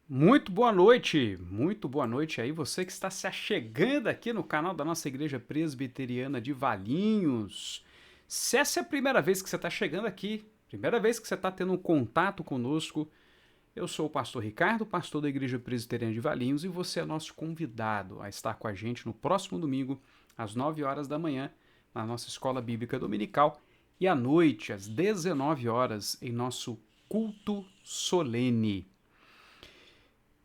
Muito boa noite aí, você que está se achegando aqui no canal da nossa Igreja Presbiteriana de Valinhos. Se essa é a primeira vez que você está chegando aqui, primeira vez que você está tendo um contato conosco, eu sou o pastor Ricardo, pastor da Igreja Presbiteriana de Valinhos, e você é nosso convidado a estar com a gente no próximo domingo, às 9 horas da manhã, na nossa Escola Bíblica Dominical, e à noite, às 19 horas, em nosso culto solene.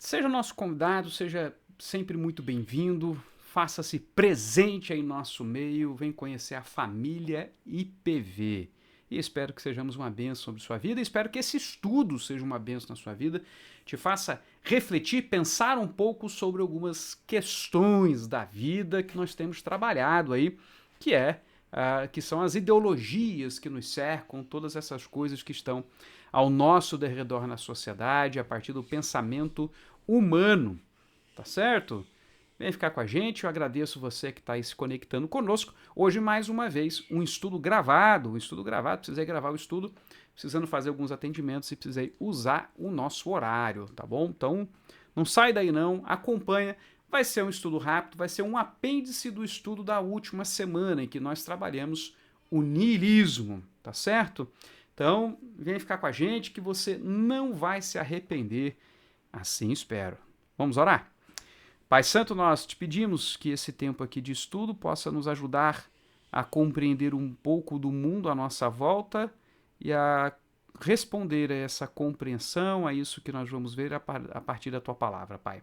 Seja nosso convidado, seja sempre muito bem-vindo, faça-se presente aí em nosso meio, vem conhecer a família IPV. E espero que sejamos uma bênção sobre sua vida, espero que esse estudo seja uma bênção na sua vida, te faça refletir, pensar um pouco sobre algumas questões da vida que nós temos trabalhado aí, que são as ideologias que nos cercam, todas essas coisas que estão ao nosso derredor na sociedade, a partir do pensamento humano, tá certo? Vem ficar com a gente, eu agradeço você que está aí se conectando conosco. Hoje, mais uma vez, um estudo gravado, precisei gravar o estudo, precisando fazer alguns atendimentos e precisei usar o nosso horário, tá bom? Então, não sai daí não, acompanha, vai ser um estudo rápido, vai ser um apêndice do estudo da última semana, em que nós trabalhamos o niilismo, tá certo? Então, vem ficar com a gente que você não vai se arrepender. Assim espero. Vamos orar? Pai Santo, nós te pedimos que esse tempo aqui de estudo possa nos ajudar a compreender um pouco do mundo à nossa volta e a responder a essa compreensão, a isso que nós vamos ver a partir da tua palavra, Pai.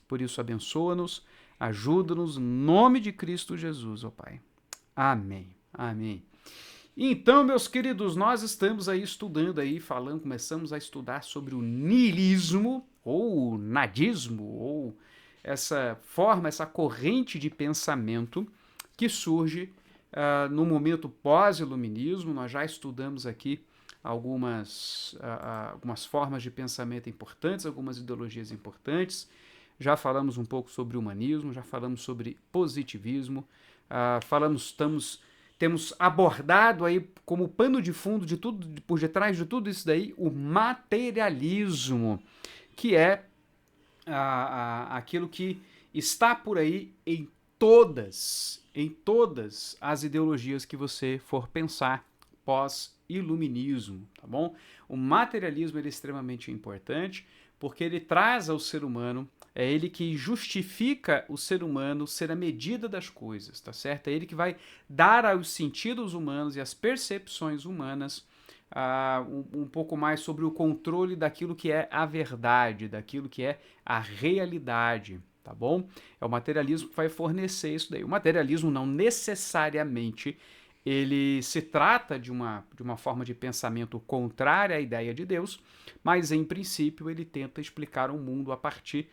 Por isso, abençoa-nos, ajuda-nos, em nome de Cristo Jesus, ó Pai. Amém. Amém. Então, meus queridos, nós estamos aí estudando aí, começamos a estudar sobre o niilismo, ou o nadismo, ou essa forma, essa corrente de pensamento que surge no momento pós-iluminismo. Nós já estudamos aqui algumas formas de pensamento importantes, algumas ideologias importantes. Já falamos um pouco sobre humanismo, já falamos sobre positivismo, temos abordado aí como pano de fundo de tudo, por detrás de tudo isso daí, o materialismo, que é aquilo que está por aí em todas as ideologias que você for pensar pós-iluminismo, tá bom? O materialismo ele é extremamente importante porque ele traz ao ser humano, é ele que justifica o ser humano ser a medida das coisas, tá certo? É ele que vai dar aos sentidos humanos e às percepções humanas um pouco mais sobre o controle daquilo que é a verdade, daquilo que é a realidade, tá bom? É o materialismo que vai fornecer isso daí. O materialismo não necessariamente ele se trata de uma forma de pensamento contrária à ideia de Deus, mas em princípio ele tenta explicar o mundo a partir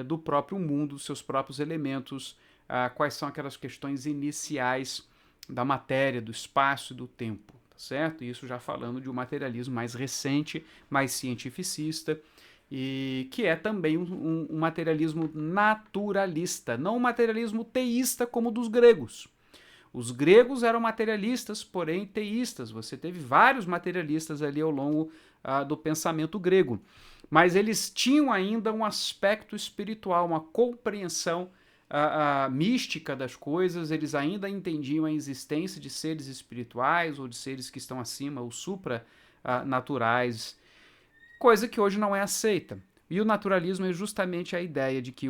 do próprio mundo, dos seus próprios elementos, quais são aquelas questões iniciais da matéria, do espaço e do tempo, tá certo? Isso já falando de um materialismo mais recente, mais cientificista, e que é também um materialismo naturalista, não um materialismo teísta como o dos gregos. Os gregos eram materialistas, porém teístas. Você teve vários materialistas ali ao longo do pensamento grego. Mas eles tinham ainda um aspecto espiritual, uma compreensão mística das coisas. Eles ainda entendiam a existência de seres espirituais ou de seres que estão acima, ou supranaturais, coisa que hoje não é aceita. E o naturalismo é justamente a ideia de que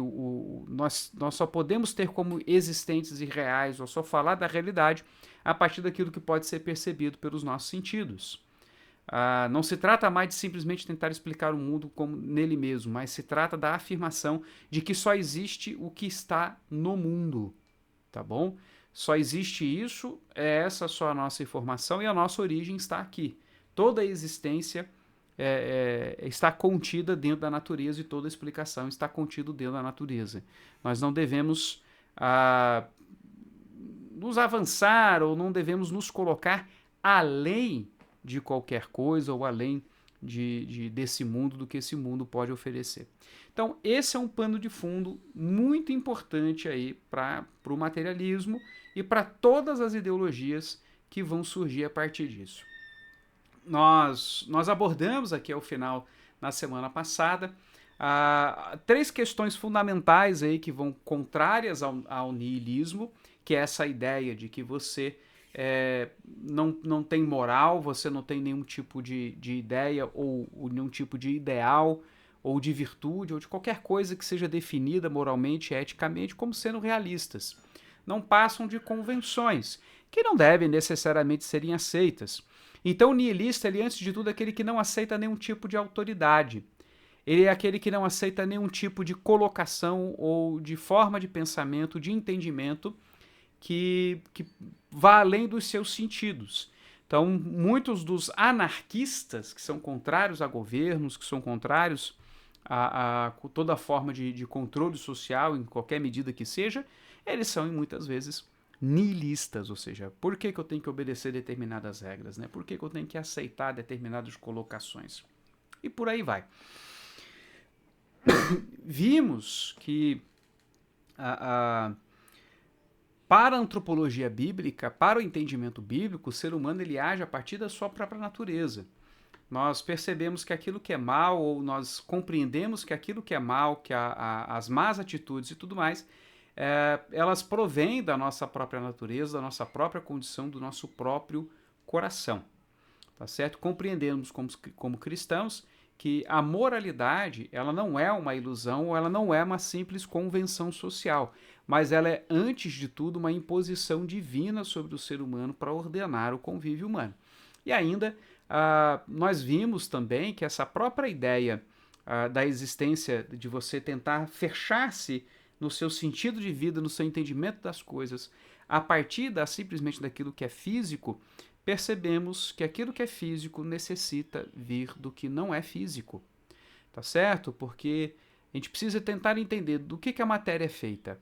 nós só podemos ter como existentes e reais, ou só falar da realidade, a partir daquilo que pode ser percebido pelos nossos sentidos. Não se trata mais de simplesmente tentar explicar o mundo como nele mesmo, mas se trata da afirmação de que só existe o que está no mundo, tá bom? Só existe isso, é essa só a nossa informação e a nossa origem está aqui. Toda a existência está contida dentro da natureza e toda explicação está contida dentro da natureza. Nós não devemos nos avançar ou não devemos nos colocar além de qualquer coisa ou além desse mundo, do que esse mundo pode oferecer. Então, esse é um pano de fundo muito importante aí para o materialismo e para todas as ideologias que vão surgir a partir disso. Nós abordamos aqui ao final, na semana passada, Três questões fundamentais aí que vão contrárias ao niilismo, que é essa ideia de que você não tem moral, você não tem nenhum tipo de ideia ou nenhum tipo de ideal ou de virtude ou de qualquer coisa que seja definida moralmente e eticamente como sendo realistas. Não passam de convenções que não devem necessariamente serem aceitas. Então o nihilista, ele antes de tudo é aquele que não aceita nenhum tipo de autoridade. Ele é aquele que não aceita nenhum tipo de colocação ou de forma de pensamento, de entendimento que vá além dos seus sentidos. Então, muitos dos anarquistas, que são contrários a governos, que são contrários a toda forma de controle social, em qualquer medida que seja, eles são, muitas vezes, nihilistas, ou seja, por que eu tenho que obedecer determinadas regras, né? Por que eu tenho que aceitar determinadas colocações? E por aí vai. Vimos que para a antropologia bíblica, para o entendimento bíblico, o ser humano ele age a partir da sua própria natureza. Nós percebemos que aquilo que é mal, ou nós compreendemos que aquilo que é mal, que as más atitudes e tudo mais, elas provêm da nossa própria natureza, da nossa própria condição, do nosso próprio coração. Tá certo? Compreendemos como cristãos que a moralidade ela não é uma ilusão ou ela não é uma simples convenção social, mas ela é, antes de tudo, uma imposição divina sobre o ser humano para ordenar o convívio humano. E ainda, nós vimos também que essa própria ideia da existência, de você tentar fechar-se no seu sentido de vida, no seu entendimento das coisas, a partir simplesmente daquilo que é físico, percebemos que aquilo que é físico necessita vir do que não é físico, tá certo? Porque a gente precisa tentar entender do que a matéria é feita.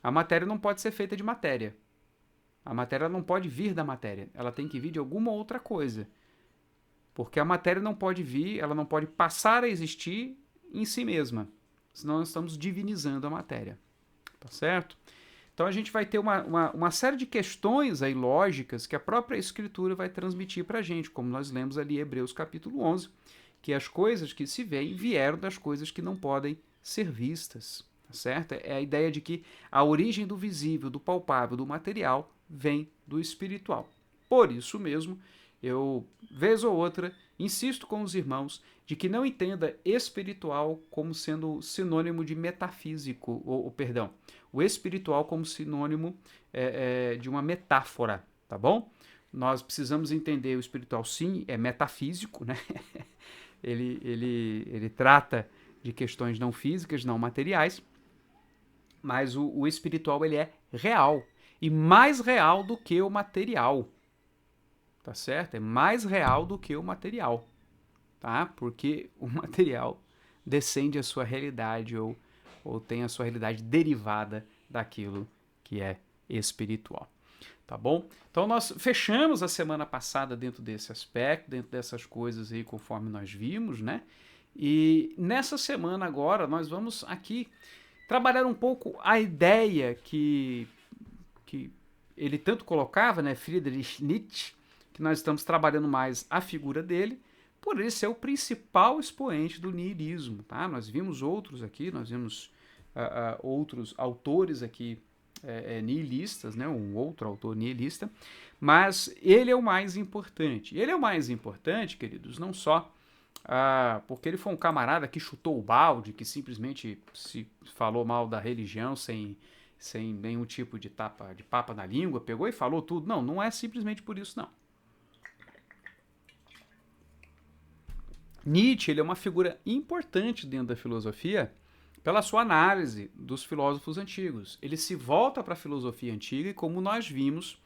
A matéria não pode ser feita de matéria. A matéria não pode vir da matéria. Ela tem que vir de alguma outra coisa. Porque a matéria não pode vir, ela não pode passar a existir em si mesma. Senão nós estamos divinizando a matéria. Tá certo? Então a gente vai ter uma série de questões aí lógicas que a própria Escritura vai transmitir para a gente, como nós lemos ali em Hebreus capítulo 11, que as coisas que se veem vieram das coisas que não podem ser vistas, tá certo? É a ideia de que a origem do visível, do palpável, do material, vem do espiritual. Por isso mesmo, eu, vez ou outra, insisto com os irmãos de que não entenda espiritual como sendo sinônimo de metafísico, perdão, o espiritual como sinônimo de uma metáfora, tá bom? Nós precisamos entender o espiritual, sim, é metafísico, né? ele trata de questões não físicas, não materiais, mas o espiritual ele é real, e mais real do que o material, tá certo? É mais real do que o material, tá? Porque o material descende a sua realidade ou tem a sua realidade derivada daquilo que é espiritual, tá bom? Então nós fechamos a semana passada dentro desse aspecto, dentro dessas coisas aí conforme nós vimos, né? E nessa semana agora nós vamos aqui trabalhar um pouco a ideia que ele tanto colocava, né, Friedrich Nietzsche, que nós estamos trabalhando mais a figura dele, por ele ser o principal expoente do niilismo, tá? Nós vimos outros aqui, nós vimos outros autores aqui nihilistas, né? Um outro autor nihilista, mas ele é o mais importante. Ele é o mais importante, queridos, não só porque ele foi um camarada que chutou o balde, que simplesmente se falou mal da religião sem nenhum tipo de papa na língua, pegou e falou tudo. Não, não é simplesmente por isso, não. Nietzsche ele é uma figura importante dentro da filosofia pela sua análise dos filósofos antigos. Ele se volta para a filosofia antiga e, como nós vimos,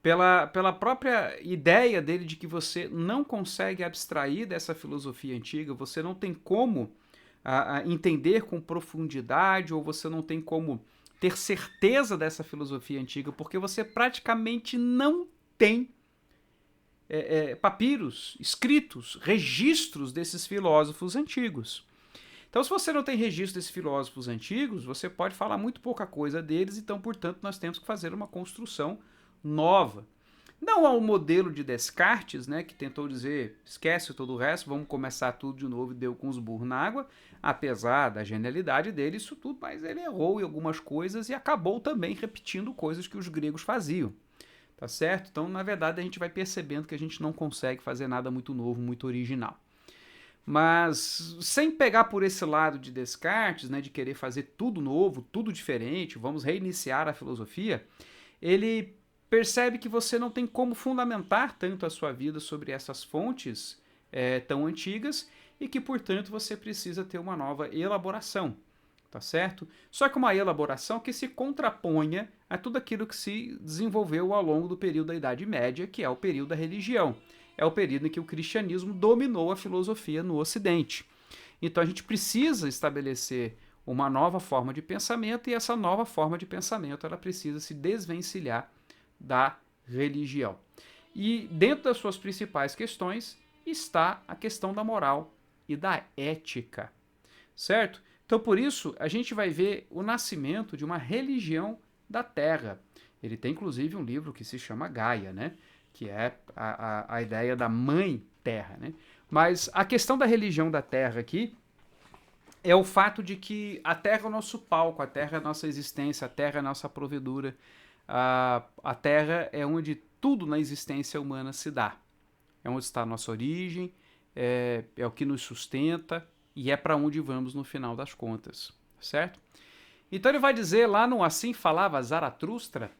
pela própria ideia dele de que você não consegue abstrair dessa filosofia antiga, você não tem como entender com profundidade ou você não tem como ter certeza dessa filosofia antiga, porque você praticamente não tem papiros, escritos, registros desses filósofos antigos. Então, se você não tem registro desses filósofos antigos, você pode falar muito pouca coisa deles, então, portanto, nós temos que fazer uma construção nova. Não ao modelo de Descartes, né, que tentou dizer, esquece todo o resto, vamos começar tudo de novo e deu com os burros na água, apesar da genialidade dele, isso tudo, mas ele errou em algumas coisas e acabou também repetindo coisas que os gregos faziam, tá certo? Então, na verdade, a gente vai percebendo que a gente não consegue fazer nada muito novo, muito original. Mas sem pegar por esse lado de Descartes, né, de querer fazer tudo novo, tudo diferente, vamos reiniciar a filosofia, ele percebe que você não tem como fundamentar tanto a sua vida sobre essas fontes tão antigas e que, portanto, você precisa ter uma nova elaboração, tá certo? Só que uma elaboração que se contraponha a tudo aquilo que se desenvolveu ao longo do período da Idade Média, que é o período da religião. É o período em que o cristianismo dominou a filosofia no Ocidente. Então a gente precisa estabelecer uma nova forma de pensamento e essa nova forma de pensamento ela precisa se desvencilhar da religião. E dentro das suas principais questões está a questão da moral e da ética, certo? Então por isso a gente vai ver o nascimento de uma religião da Terra. Ele tem inclusive um livro que se chama Gaia, né? Que é a ideia da mãe Terra, né? Mas a questão da religião da Terra aqui é o fato de que a Terra é o nosso palco, a Terra é a nossa existência, a Terra é a nossa provedora, a Terra é onde tudo na existência humana se dá. É onde está a nossa origem, é o que nos sustenta e é para onde vamos no final das contas, certo? Então ele vai dizer lá no Assim Falava Zaratustra,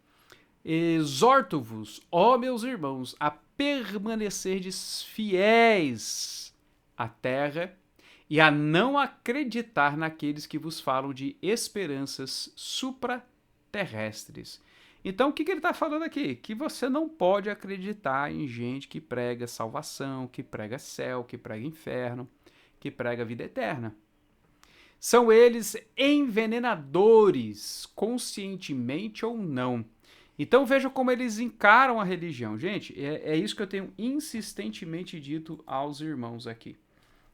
exorto-vos, ó meus irmãos, a permanecerdes fiéis à terra e a não acreditar naqueles que vos falam de esperanças supraterrestres. Então, o que ele está falando aqui? Que você não pode acreditar em gente que prega salvação, que prega céu, que prega inferno, que prega vida eterna. São eles envenenadores, conscientemente ou não. Então veja como eles encaram a religião. Gente, é isso que eu tenho insistentemente dito aos irmãos aqui.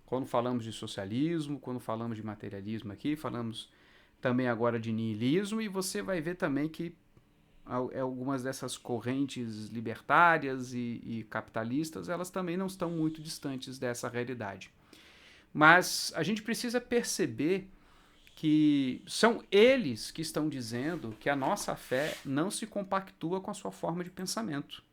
Quando falamos de socialismo, quando falamos de materialismo aqui, falamos também agora de niilismo, e você vai ver também que algumas dessas correntes libertárias e capitalistas, elas também não estão muito distantes dessa realidade. Mas a gente precisa perceber que são eles que estão dizendo que a nossa fé não se compactua com a sua forma de pensamento.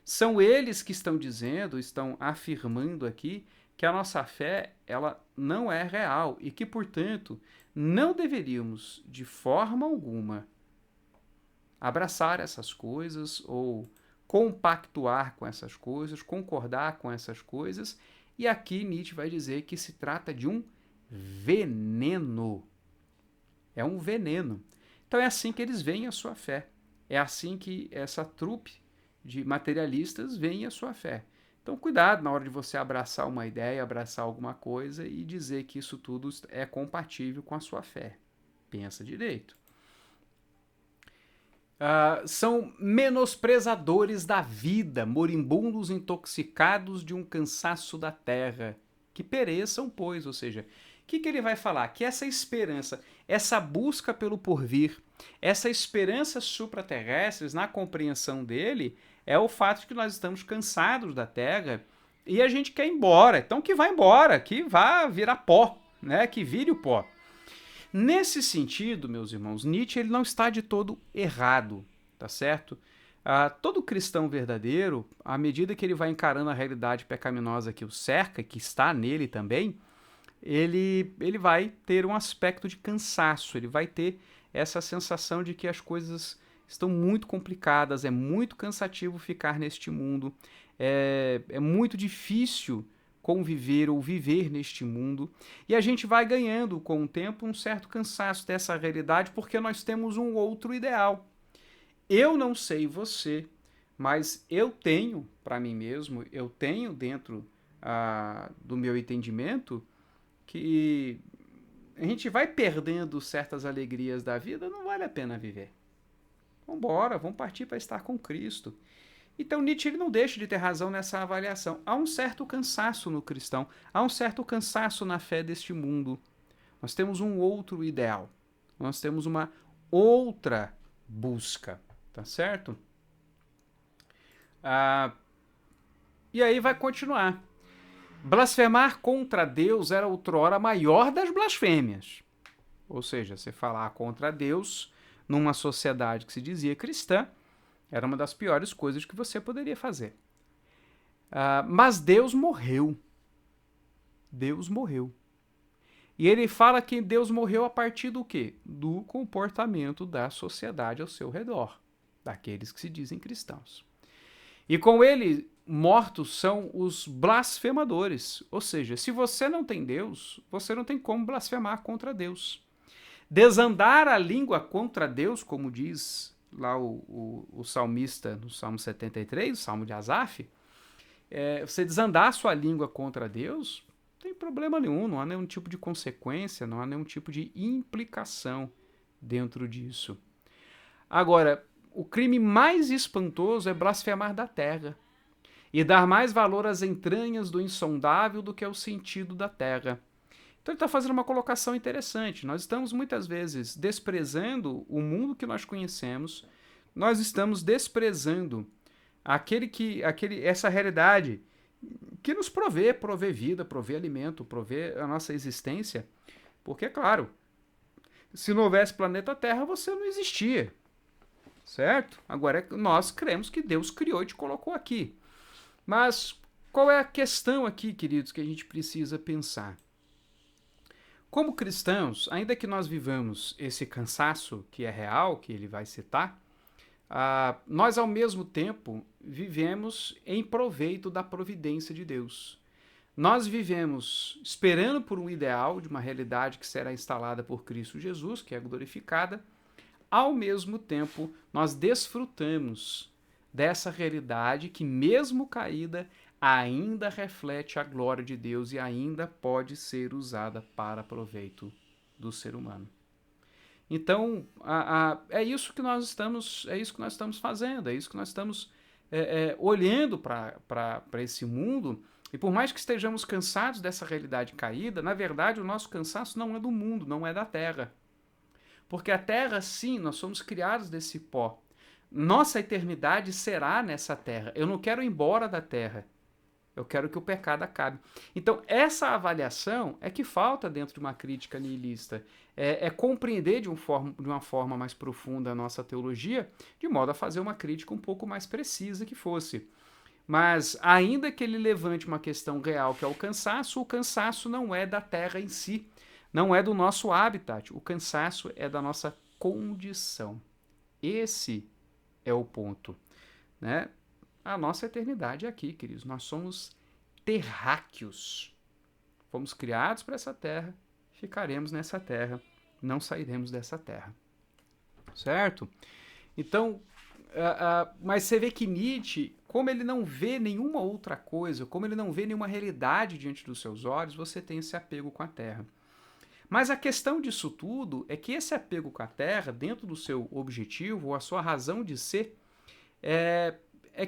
São eles que estão dizendo, estão afirmando aqui que a nossa fé ela não é real e que, portanto, não deveríamos de forma alguma abraçar essas coisas ou compactuar com essas coisas, concordar com essas coisas. E aqui Nietzsche vai dizer que se trata de um veneno. É um veneno. Então é assim que eles veem a sua fé. É assim que essa trupe de materialistas veem a sua fé. Então cuidado na hora de você abraçar uma ideia, abraçar alguma coisa e dizer que isso tudo é compatível com a sua fé. Pensa direito. São menosprezadores da vida, moribundos intoxicados de um cansaço da terra. Que pereçam, pois, ou seja, o que ele vai falar? Que essa esperança, essa busca pelo porvir, essa esperança supraterrestres, na compreensão dele, é o fato de que nós estamos cansados da terra e a gente quer ir embora. Então que vá embora, que vá virar pó, né? Que vire o pó. Nesse sentido, meus irmãos, Nietzsche ele não está de todo errado, tá certo? Todo cristão verdadeiro, à medida que ele vai encarando a realidade pecaminosa que o cerca, que está nele também, ele vai ter um aspecto de cansaço, ele vai ter essa sensação de que as coisas estão muito complicadas, é muito cansativo ficar neste mundo, é muito difícil conviver ou viver neste mundo, e a gente vai ganhando com o tempo um certo cansaço dessa realidade porque nós temos um outro ideal. Eu não sei você, mas eu tenho para mim mesmo, eu tenho dentro do meu entendimento que a gente vai perdendo certas alegrias da vida, não vale a pena viver. Vamos embora, vamos partir para estar com Cristo. Então Nietzsche ele não deixa de ter razão nessa avaliação. Há um certo cansaço no cristão, há um certo cansaço na fé deste mundo. Nós temos um outro ideal, nós temos uma outra busca, tá certo? Ah, e aí vai continuar. Blasfemar contra Deus era outrora a maior das blasfêmias. Ou seja, você falar contra Deus numa sociedade que se dizia cristã era uma das piores coisas que você poderia fazer. Mas Deus morreu. Deus morreu. E ele fala que Deus morreu a partir do quê? Do comportamento da sociedade ao seu redor, daqueles que se dizem cristãos. E com ele, mortos são os blasfemadores. Ou seja, se você não tem Deus, você não tem como blasfemar contra Deus. Desandar a língua contra Deus, como diz lá o salmista no Salmo 73, o Salmo de Asaf, você desandar a sua língua contra Deus, não tem problema nenhum, não há nenhum tipo de consequência, não há nenhum tipo de implicação dentro disso. Agora, o crime mais espantoso é blasfemar da terra e dar mais valor às entranhas do insondável do que ao sentido da terra. Então ele está fazendo uma colocação interessante. Nós estamos muitas vezes desprezando o mundo que nós conhecemos, nós estamos desprezando essa realidade que nos provê vida, provê alimento, provê a nossa existência. Porque, é claro, se não houvesse planeta Terra, você não existia. Certo? Agora, nós cremos que Deus criou e te colocou aqui. Mas qual é a questão aqui, queridos, que a gente precisa pensar? Como cristãos, ainda que nós vivamos esse cansaço que é real, que ele vai citar, nós ao mesmo tempo vivemos em proveito da providência de Deus. Nós vivemos esperando por um ideal de uma realidade que será instalada por Cristo Jesus, que é glorificada. Ao mesmo tempo, nós desfrutamos dessa realidade que, mesmo caída, ainda reflete a glória de Deus e ainda pode ser usada para proveito do ser humano. Então, é isso que nós estamos fazendo, é isso que nós estamos olhando para esse mundo. E por mais que estejamos cansados dessa realidade caída, na verdade o nosso cansaço não é do mundo, não é da terra. Porque a terra, sim, nós somos criados desse pó. Nossa eternidade será nessa terra. Eu não quero ir embora da terra. Eu quero que o pecado acabe. Então, essa avaliação é que falta dentro de uma crítica nihilista. É compreender de uma forma mais profunda a nossa teologia, de modo a fazer uma crítica um pouco mais precisa que fosse. Mas, ainda que ele levante uma questão real, que é o cansaço não é da terra em si. Não é do nosso habitat. O cansaço é da nossa condição. Esse é o ponto, né? A nossa eternidade é aqui, queridos. Nós somos terráqueos. Fomos criados para essa terra, ficaremos nessa terra, não sairemos dessa terra. Certo? Então, mas você vê que Nietzsche, como ele não vê nenhuma outra coisa, como ele não vê nenhuma realidade diante dos seus olhos, você tem esse apego com a terra. Mas a questão disso tudo é que esse apego com a terra, dentro do seu objetivo, ou a sua razão de ser, é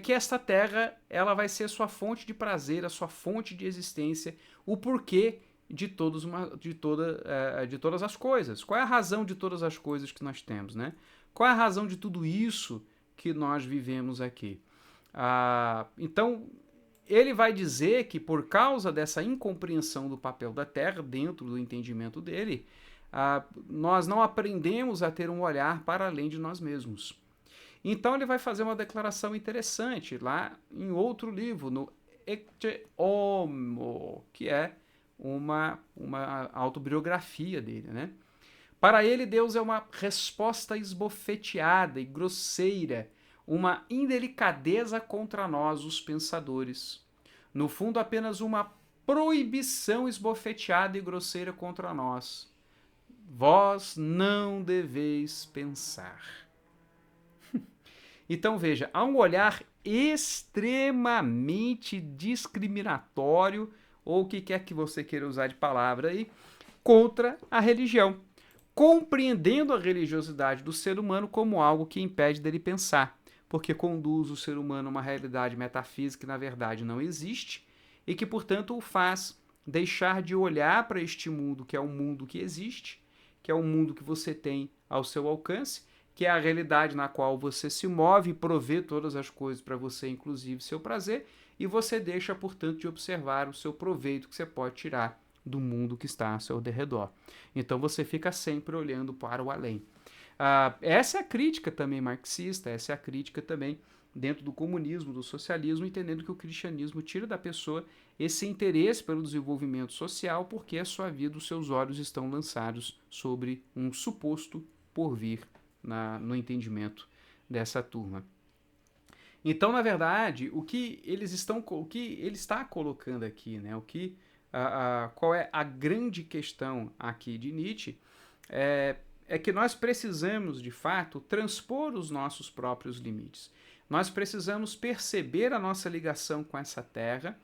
que esta terra ela vai ser a sua fonte de prazer, a sua fonte de existência, o porquê de todas as coisas. Qual é a razão de todas as coisas que nós temos, né? Qual é a razão de tudo isso que nós vivemos aqui? Então, ele vai dizer que por causa dessa incompreensão do papel da terra dentro do entendimento dele, nós não aprendemos a ter um olhar para além de nós mesmos. Então ele vai fazer uma declaração interessante lá em outro livro, no Ecce Homo, que é uma autobiografia dele, né? Para ele, Deus é uma resposta esbofeteada e grosseira, uma indelicadeza contra nós, os pensadores. No fundo, apenas uma proibição esbofeteada e grosseira contra nós. Vós não deveis pensar. Então veja, há um olhar extremamente discriminatório, ou o que quer que você queira usar de palavra aí, contra a religião, compreendendo a religiosidade do ser humano como algo que impede dele pensar, porque conduz o ser humano a uma realidade metafísica que na verdade não existe e que, portanto, o faz deixar de olhar para este mundo que é um mundo que existe, que é um mundo que você tem ao seu alcance, que é a realidade na qual você se move e provê todas as coisas para você, inclusive seu prazer, e você deixa, portanto, de observar o seu proveito que você pode tirar do mundo que está ao seu derredor. Então você fica sempre olhando para o além. Essa é a crítica também marxista, essa é a crítica também dentro do comunismo, do socialismo, entendendo que o cristianismo tira da pessoa esse interesse pelo desenvolvimento social, porque a sua vida, os seus olhos estão lançados sobre um suposto porvir no entendimento dessa turma. Então, na verdade, o que ele está colocando aqui, né? Qual é a grande questão aqui de Nietzsche? É que nós precisamos, de fato, transpor os nossos próprios limites. Nós precisamos perceber a nossa ligação com essa terra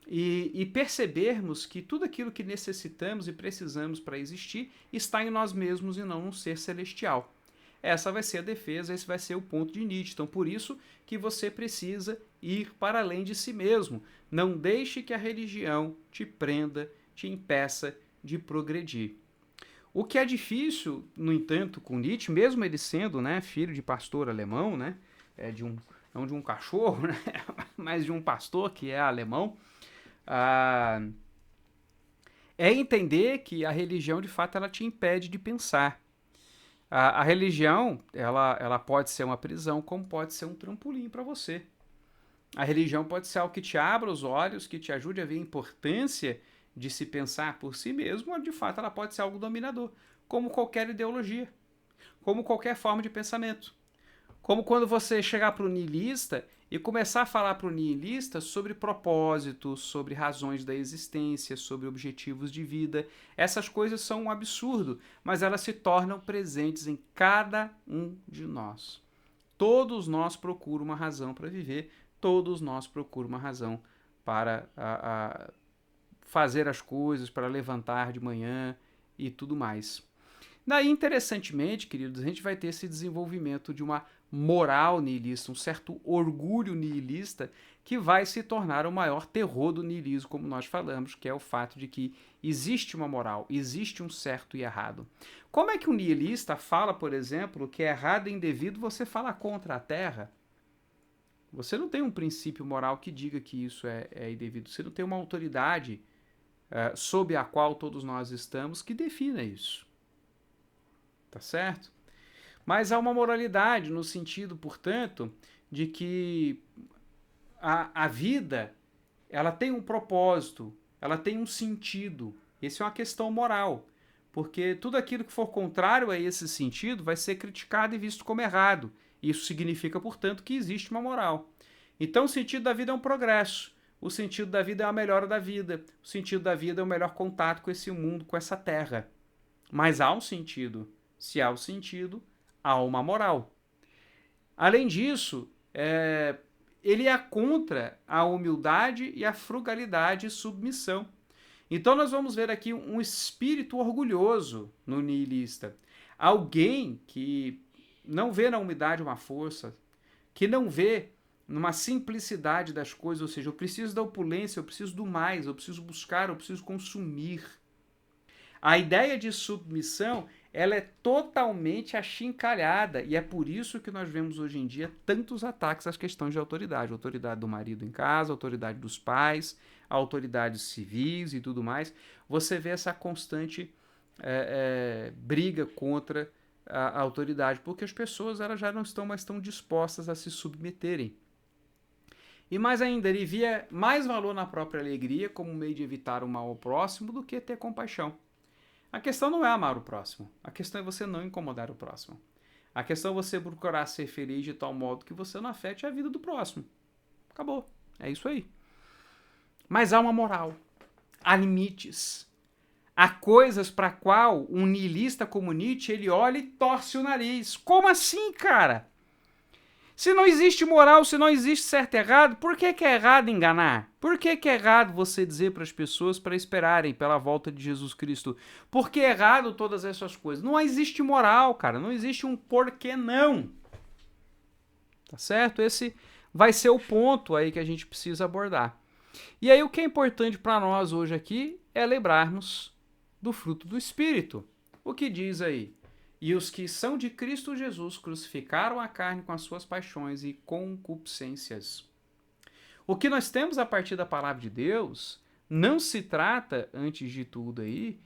e percebermos que tudo aquilo que necessitamos e precisamos para existir está em nós mesmos e não num ser celestial. Essa vai ser a defesa, esse vai ser o ponto de Nietzsche. Então, por isso que você precisa ir para além de si mesmo. Não deixe que a religião te prenda, te impeça de progredir. O que é difícil, no entanto, com Nietzsche, mesmo ele sendo, né, filho de pastor alemão, né, não de um cachorro, né, mas de um pastor que é alemão, é entender que a religião, de fato, ela te impede de pensar. A religião, ela pode ser uma prisão, como pode ser um trampolim para você. A religião pode ser algo que te abra os olhos, que te ajude a ver a importância de se pensar por si mesmo, ou de fato ela pode ser algo dominador, como qualquer ideologia, como qualquer forma de pensamento. Como quando você chegar para o niilista e começar a falar para o niilista sobre propósitos, sobre razões da existência, sobre objetivos de vida. Essas coisas são um absurdo, mas elas se tornam presentes em cada um de nós. Todos nós procuram uma razão para viver, todos nós procuram uma razão para fazer as coisas, para levantar de manhã e tudo mais. Daí, interessantemente, queridos, a gente vai ter esse desenvolvimento de uma moral nihilista, um certo orgulho nihilista, que vai se tornar o maior terror do nihilismo, como nós falamos, que é o fato de que existe uma moral, existe um certo e errado. Como é que um nihilista fala, por exemplo, que é errado e indevido você fala contra a Terra? Você não tem um princípio moral que diga que isso é indevido. Você não tem uma autoridade sob a qual todos nós estamos que defina isso. Tá certo? Mas há uma moralidade no sentido, portanto, de que a vida ela tem um propósito, ela tem um sentido. Essa é uma questão moral, porque tudo aquilo que for contrário a esse sentido vai ser criticado e visto como errado. Isso significa, portanto, que existe uma moral. Então, o sentido da vida é um progresso. O sentido da vida é a melhora da vida. O sentido da vida é o melhor contato com esse mundo, com essa terra. Mas há um sentido. Se há um sentido, há uma moral. Além disso, ele é contra a humildade e a frugalidade e submissão. Então nós vamos ver aqui um espírito orgulhoso no nihilista. Alguém que não vê na humildade uma força, que não vê numa simplicidade das coisas, ou seja, eu preciso da opulência, eu preciso do mais, eu preciso buscar, eu preciso consumir. A ideia de submissão, ela é totalmente achincalhada, e é por isso que nós vemos hoje em dia tantos ataques às questões de autoridade. A autoridade do marido em casa, a autoridade dos pais, a autoridades civis e tudo mais. Você vê essa constante briga contra a autoridade, porque as pessoas elas já não estão mais tão dispostas a se submeterem. E mais ainda, ele via mais valor na própria alegria como meio de evitar o mal ao próximo do que ter compaixão. A questão não é amar o próximo. A questão é você não incomodar o próximo. A questão é você procurar ser feliz de tal modo que você não afete a vida do próximo. Acabou. É isso aí. Mas há uma moral. Há limites. Há coisas para qual um nihilista como Nietzsche, ele olha e torce o nariz. Como assim, cara? Se não existe moral, se não existe certo e errado, por que é errado enganar? Por que é errado você dizer para as pessoas para esperarem pela volta de Jesus Cristo? Por que é errado todas essas coisas? Não existe moral, cara. Não existe um porquê não. Tá certo? Esse vai ser o ponto aí que a gente precisa abordar. E aí o que é importante para nós hoje aqui é lembrarmos do fruto do Espírito. O que diz aí? E os que são de Cristo Jesus crucificaram a carne com as suas paixões e concupiscências. O que nós temos a partir da palavra de Deus não se trata, antes de tudo aí,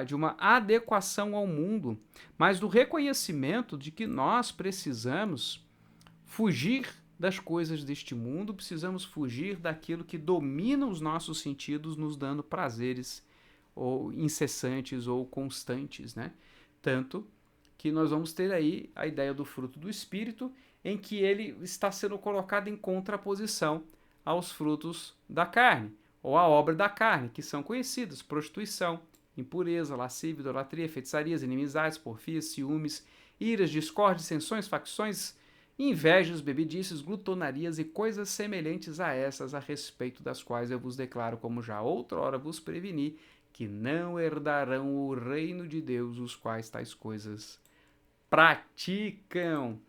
de uma adequação ao mundo, mas do reconhecimento de que nós precisamos fugir das coisas deste mundo, precisamos fugir daquilo que domina os nossos sentidos, nos dando prazeres ou incessantes ou constantes, né? Tanto que nós vamos ter aí a ideia do fruto do Espírito, em que ele está sendo colocado em contraposição aos frutos da carne, ou à obra da carne, que são conhecidas: prostituição, impureza, lascívia, idolatria, feitiçarias, inimizades, porfias, ciúmes, iras, discórdias, dissensões, facções, invejas, bebedices, glutonarias e coisas semelhantes a essas, a respeito das quais eu vos declaro, como já outrora vos preveni, que não herdarão o reino de Deus os quais tais coisas praticam.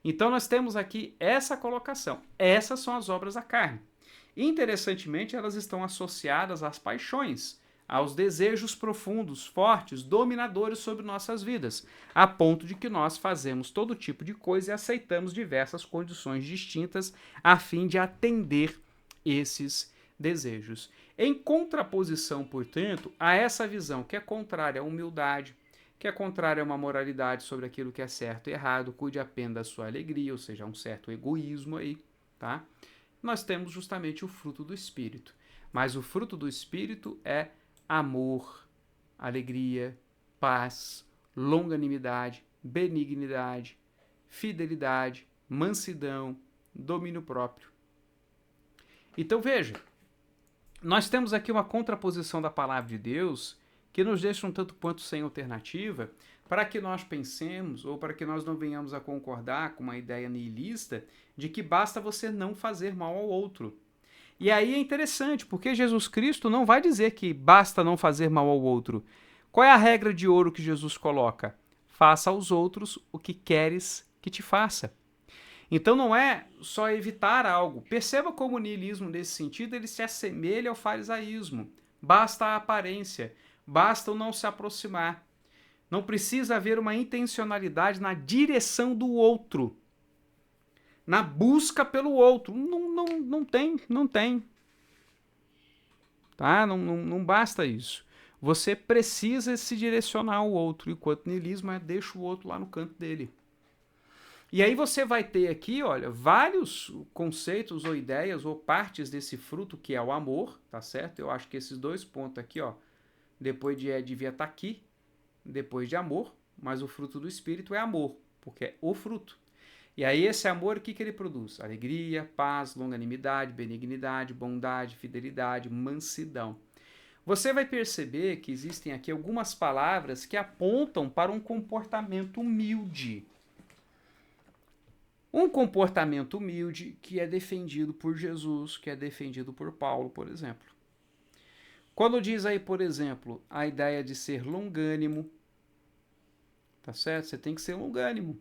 Então nós temos aqui essa colocação. Essas são as obras da carne. Interessantemente, elas estão associadas às paixões, aos desejos profundos, fortes, dominadores sobre nossas vidas, a ponto de que nós fazemos todo tipo de coisa e aceitamos diversas condições distintas a fim de atender esses desejos. Em contraposição, portanto, a essa visão que é contrária à humildade, que é contrária a uma moralidade sobre aquilo que é certo e errado, cuide apenas da sua alegria, ou seja, um certo egoísmo aí, tá? Nós temos justamente o fruto do Espírito. Mas o fruto do Espírito é amor, alegria, paz, longanimidade, benignidade, fidelidade, mansidão, domínio próprio. Então veja, nós temos aqui uma contraposição da palavra de Deus que nos deixa um tanto quanto sem alternativa, para que nós pensemos, ou para que nós não venhamos a concordar com uma ideia nihilista de que basta você não fazer mal ao outro. E aí é interessante, porque Jesus Cristo não vai dizer que basta não fazer mal ao outro. Qual é a regra de ouro que Jesus coloca? Faça aos outros o que queres que te faça. Então não é só evitar algo. Perceba como o niilismo, nesse sentido, ele se assemelha ao farisaísmo. Basta a aparência, basta o não se aproximar. Não precisa haver uma intencionalidade na direção do outro, na busca pelo outro. Não tem. Tá? Não basta isso. Você precisa se direcionar ao outro, enquanto niilismo deixa o outro lá no canto dele. E aí você vai ter aqui, olha, vários conceitos ou ideias ou partes desse fruto que é o amor, tá certo? Eu acho que esses dois pontos aqui, ó, depois de devia estar aqui, depois de amor, mas o fruto do Espírito é amor, porque é o fruto. E aí esse amor, o que ele produz? Alegria, paz, longanimidade, benignidade, bondade, fidelidade, mansidão. Você vai perceber que existem aqui algumas palavras que apontam para um comportamento humilde. Um comportamento humilde que é defendido por Jesus, que é defendido por Paulo, por exemplo. Quando diz aí, por exemplo, a ideia de ser longânimo, tá certo? Você tem que ser longânimo.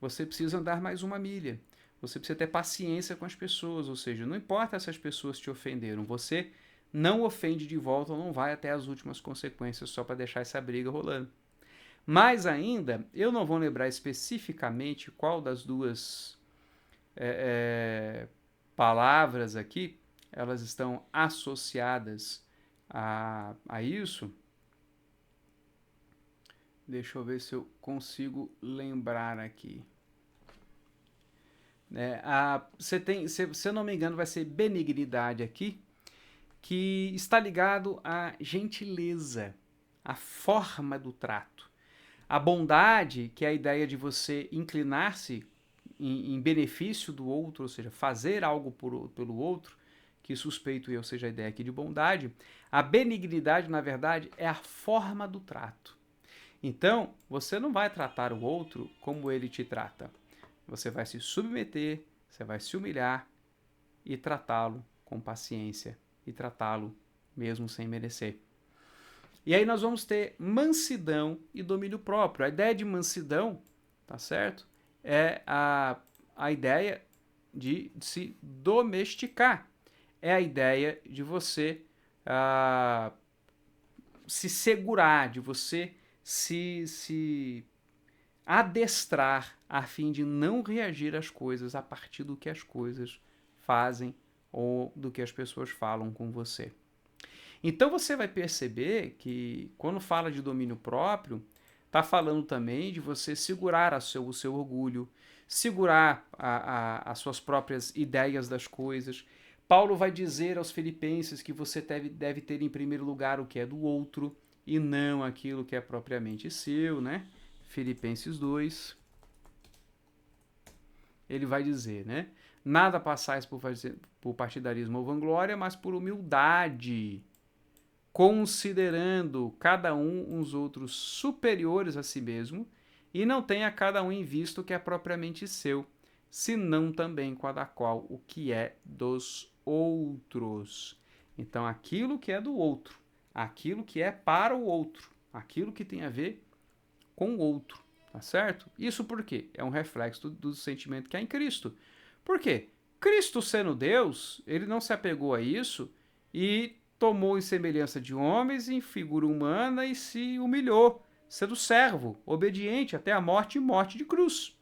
Você precisa andar mais uma milha. Você precisa ter paciência com as pessoas, ou seja, não importa se as pessoas te ofenderam, você não ofende de volta ou não vai até as últimas consequências só para deixar essa briga rolando. Mais ainda, eu não vou lembrar especificamente qual das duas palavras aqui, elas estão associadas a isso. Deixa eu ver se eu consigo lembrar aqui. Você tem, se eu não me engano, vai ser benignidade aqui, que está ligado à gentileza, à forma do trato. A bondade, que é a ideia de você inclinar-se em benefício do outro, ou seja, fazer algo pelo outro, que suspeito eu seja a ideia aqui de bondade. A benignidade, na verdade, é a forma do trato. Então, você não vai tratar o outro como ele te trata. Você vai se submeter, você vai se humilhar e tratá-lo com paciência e tratá-lo mesmo sem merecer. E aí nós vamos ter mansidão e domínio próprio. A ideia de mansidão, tá certo? É a ideia de se domesticar. É a ideia de você se segurar, de você se adestrar a fim de não reagir às coisas a partir do que as coisas fazem ou do que as pessoas falam com você. Então você vai perceber que quando fala de domínio próprio, está falando também de você segurar o seu orgulho, segurar as suas próprias ideias das coisas. Paulo vai dizer aos filipenses que você deve ter em primeiro lugar o que é do outro e não aquilo que é propriamente seu, né? Filipenses 2. Ele vai dizer, né? Nada passais por partidarismo ou vanglória, mas por humildade, considerando cada um uns outros superiores a si mesmo, e não tenha cada um em vista o que é propriamente seu, senão também cada qual o que é dos outros. Então, aquilo que é do outro, aquilo que é para o outro, aquilo que tem a ver com o outro, tá certo? Isso por quê? É um reflexo do sentimento que há em Cristo. Por quê? Cristo, sendo Deus, ele não se apegou a isso e tomou em semelhança de homens, em figura humana, e se humilhou, sendo servo, obediente até a morte e morte de cruz.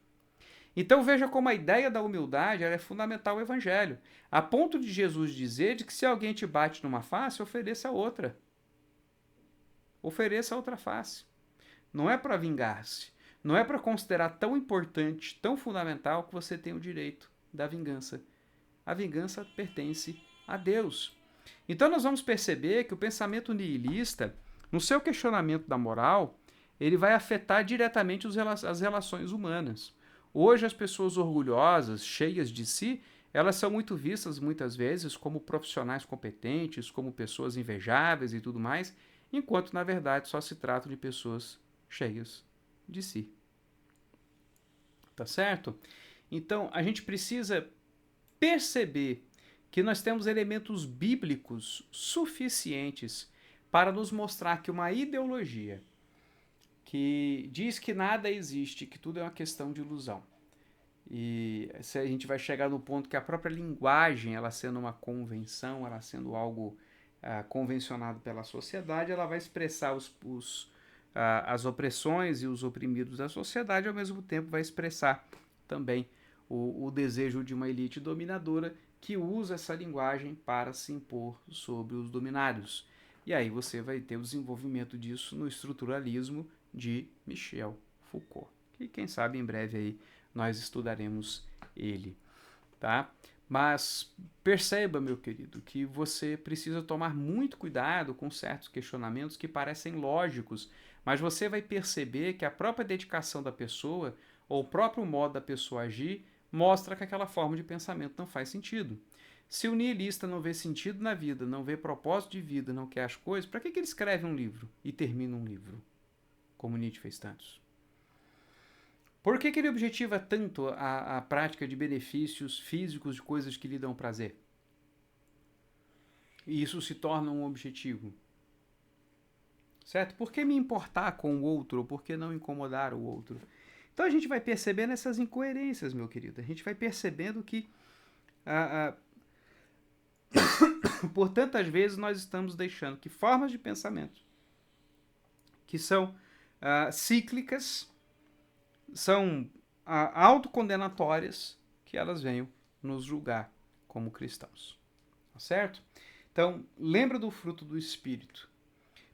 Então veja como a ideia da humildade é fundamental ao Evangelho, a ponto de Jesus dizer de que se alguém te bate numa face, ofereça a outra. Ofereça a outra face. Não é para vingar-se, não é para considerar tão importante, tão fundamental que você tem o direito da vingança. A vingança pertence a Deus. Então nós vamos perceber que o pensamento nihilista, no seu questionamento da moral, ele vai afetar diretamente as relações humanas. Hoje as pessoas orgulhosas, cheias de si, elas são muito vistas muitas vezes como profissionais competentes, como pessoas invejáveis e tudo mais, enquanto na verdade só se trata de pessoas cheias de si. Tá certo? Então a gente precisa perceber que nós temos elementos bíblicos suficientes para nos mostrar que uma ideologia que diz que nada existe, que tudo é uma questão de ilusão. E se a gente vai chegar no ponto que a própria linguagem, ela sendo uma convenção, ela sendo algo convencionado pela sociedade, ela vai expressar as opressões e os oprimidos da sociedade, ao mesmo tempo vai expressar também o desejo de uma elite dominadora que usa essa linguagem para se impor sobre os dominados. E aí você vai ter o desenvolvimento disso no estruturalismo de Michel Foucault, que quem sabe em breve aí nós estudaremos ele, tá? Mas perceba, meu querido, que você precisa tomar muito cuidado com certos questionamentos que parecem lógicos, mas você vai perceber que a própria dedicação da pessoa ou o próprio modo da pessoa agir mostra que aquela forma de pensamento não faz sentido. Se o nihilista não vê sentido na vida, não vê propósito de vida, não quer as coisas, para que ele escreve um livro e termina um livro? Como Nietzsche fez tantos. Por que ele objetiva tanto a prática de benefícios físicos de coisas que lhe dão prazer? E isso se torna um objetivo. Certo? Por que me importar com o outro? Ou por que não incomodar o outro? Então a gente vai percebendo essas incoerências, meu querido. A gente vai percebendo que por tantas vezes nós estamos deixando que formas de pensamento que são cíclicas, são autocondenatórias, que elas venham nos julgar como cristãos. Tá certo? Então, lembra do fruto do Espírito.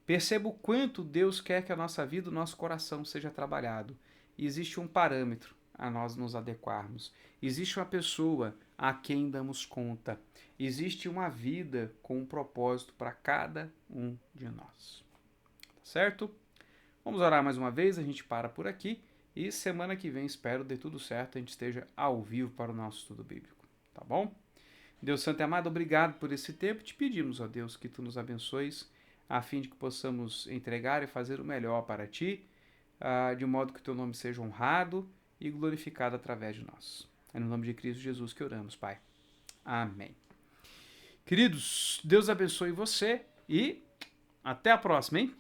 Perceba o quanto Deus quer que a nossa vida, o nosso coração seja trabalhado. E existe um parâmetro a nós nos adequarmos. Existe uma pessoa a quem damos conta. Existe uma vida com um propósito para cada um de nós. Tá certo? Vamos orar mais uma vez, a gente para por aqui. E semana que vem, espero dê tudo certo, a gente esteja ao vivo para o nosso estudo bíblico. Tá bom? Deus Santo e Amado, obrigado por esse tempo. Te pedimos, ó Deus, que Tu nos abençoes, a fim de que possamos entregar e fazer o melhor para Ti, de modo que o Teu nome seja honrado e glorificado através de nós. É no nome de Cristo Jesus que oramos, Pai. Amém. Queridos, Deus abençoe você e até a próxima, hein?